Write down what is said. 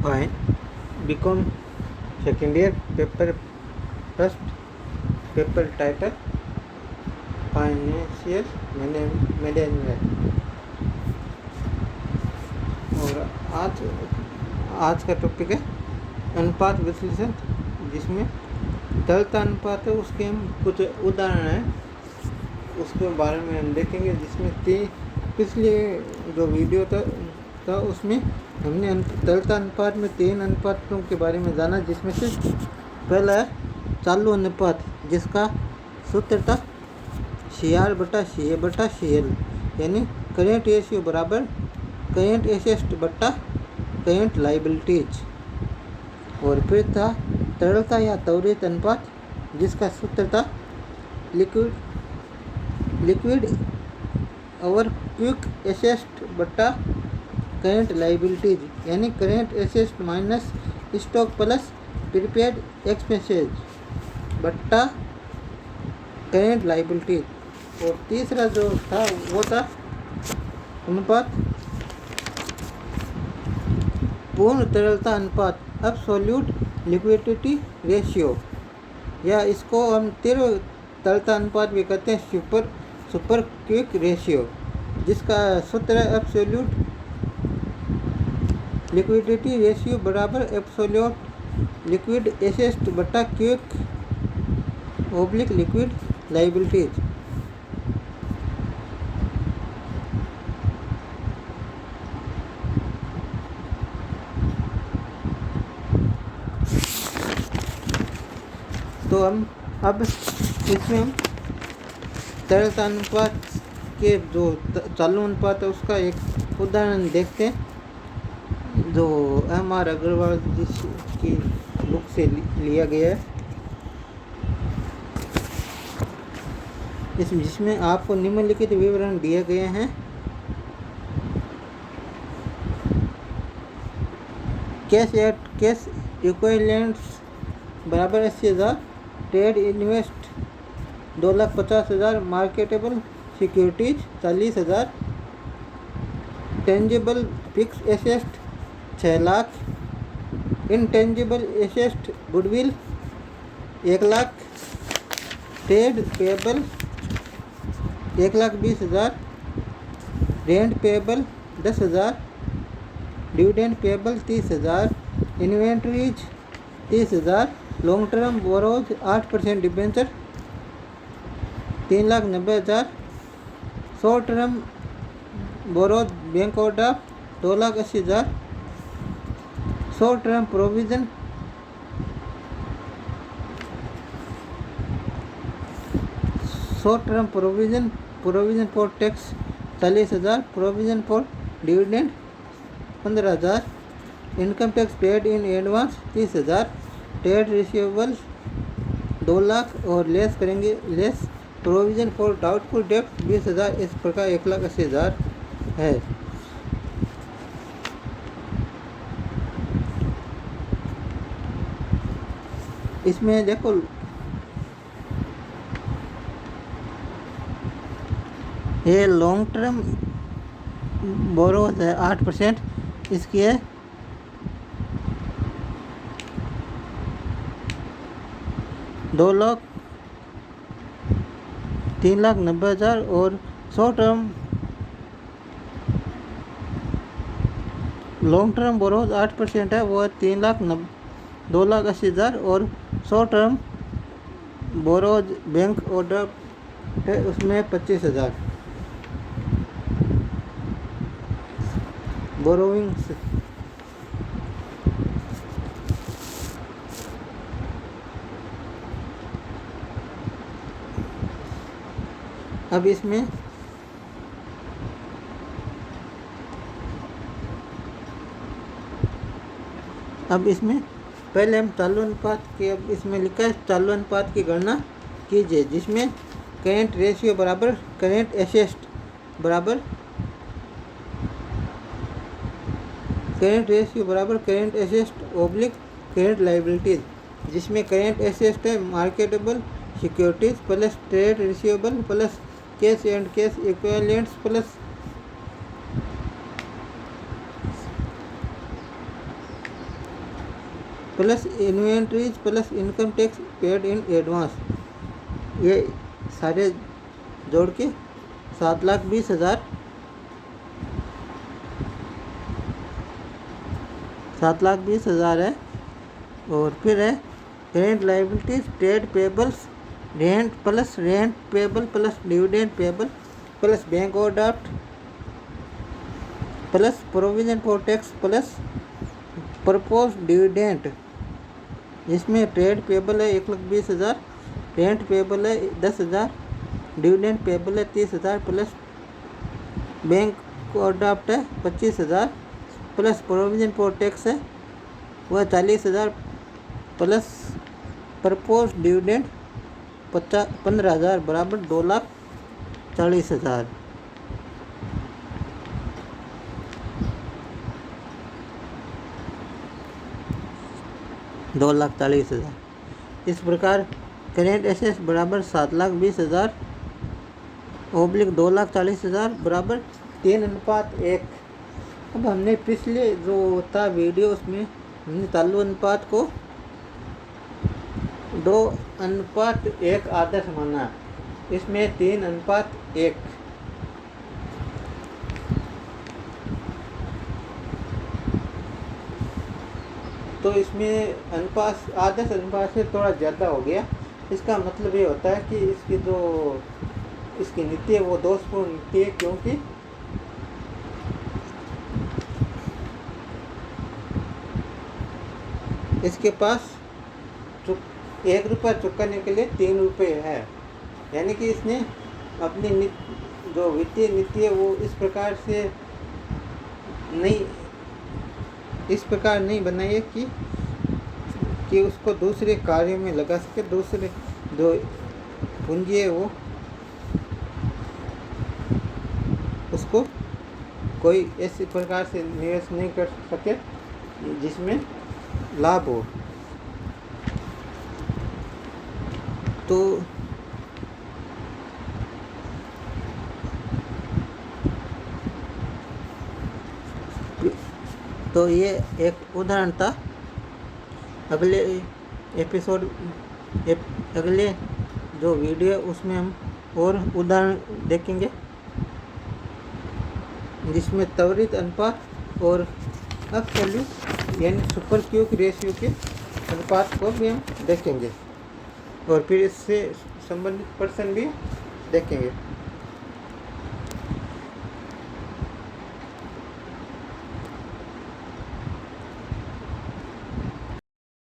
Fine. Become second year paper first paper title financial management. और आज का topic है अनुपात विश्लेषण, जिसमें तरलता अनुपात है उसके हम कुछ उदाहरण हैं उसके बारे में हम देखेंगे। जिसमें पिछले जो वीडियो था उसमें हमने तरलता अनुपात में 3 अनुपातों के बारे में जाना, जिसमें से पहला है चालू अनुपात, जिसका सूत्र था CR/CA/CL, यानी करेंट रेशियो बराबर करेंट एसेट बट्टा करेंट लाइबिलिटीज। और फिर था तरलता या त्वरित अनुपात, जिसका सूत्र था लिक्विड ओवर क्विक एसेट बट्टा करेंट लाइबिलिटीज, यानी current asset minus stock plus prepaid expenses बट्टा करेंट लाइबिलिटीज। और तीसरा जो था वो था अनुपात पूर्ण तरलता अनुपात, एब्सोल्यूट लिक्विडिटी रेशियो, या इसको हम तीव्र तरलता अनुपात भी कहते हैं, सुपर क्विक रेशियो, जिसका सूत्र है एब्सोल्यूट लिक्विडिटी रेशियो बराबर एब्सोल्यूट लिक्विड एसेट बट्टा क्विक ओब्लिक लिक्विड लाइबिलिटीज। तो हम अब इसमें हम तरलता अनुपात के जो चालू अनुपात है उसका एक उदाहरण देखते हैं, जो MR अग्रवाल की बुक से लिया गया है। जिसमें आपको निम्नलिखित विवरण दिए गए हैं। कैश इक्विवेलेंट्स बराबर 80,000, trade invest 2,50,000, marketable securities 40,000, tangible fixed asset 6 lakh, intangible asset goodwill 1 lakh, trade payable 1,20,000, rent payable 10,000, dividend payable 30,000, inventories 30,000, long term borrows 8% debenture 3,90,000, short term borrows bank overdraft 2,80,000, short term provision provision for tax 40,000, provision for dividend 15,000, income tax paid in advance 30,000, trade receivable 2 lakh और less provision for doubtful डेब्ट 20,000। इस प्रकार 1,80,000 है। इसमें देखो ये long term borrows है 8%, इसकी है 3,90,000, और short term long term borrows 8% है, वो है 2,80,000, और short term borrows bank overdraft है उसमें 25,000 बोरोविंग्स। अब इसमें पहले हम चालू अनुपात के, अब इसमें लिखा है चालू अनुपात की गणना कीजिए, जिसमें करेंट रेशियो बराबर करेंट एसेट बराबर current asset oblique current liabilities, जिसमें करेंट एसेट है marketable securities plus trade receivable plus cash and cash equivalents plus plus inventories plus income tax paid in advance, ये सारे जोड़ के 7,20,000 है। और फिर है current liabilities trade payables rent plus rent payable plus dividend payable plus bank overdraft plus provision for tax plus propose dividend, जिसमें trade payable है 1,20,000, रेंट पेबल है 10,000, डिविडेंड पेबल है 30,000 प्लस बैंक ओवरड्राफ्ट है 25,000 प्लस प्रोविजन फॉर टैक्स है वह 40,000 plus propose dividend 15,000 बराबर 2,40,000। इस प्रकार करेंट एसेट्स बराबर 7,20,000 ओब्लिक 2,40,000 बराबर 3:1। अब हमने पिछले जो था वीडियो उसमें हमने तालु अनुपात को 2:1 आदर्श माना, इसमें 3:1। तो इसमें अनुपात आदर्श अनुपात से थोड़ा ज़्यादा हो गया। इसका मतलब ये होता है कि इसकी नीति है वो दोषपूर्ण नीति है, क्योंकि इसके पास 1 रुपया चुकाने के लिए 3 रुपये है, यानी कि इसने अपनी जो वित्तीय नीति है वो इस प्रकार नहीं बनाई है कि उसको दूसरे कार्यों में लगा सके, दूसरे जो पूंजी है वो उसको कोई ऐसी प्रकार से निवेश नहीं कर सके जिसमें लाभ हो। तो ये एक उदाहरण था। अगले जो वीडियो उसमें हम और उदाहरण देखेंगे, जिसमें त्वरित अनुपात और एब्सोल्यूट यानी सुपर क्यूक रेशियो के अनुपात को भी हम देखेंगे और फिर इससे संबंधित प्रश्न भी देखेंगे।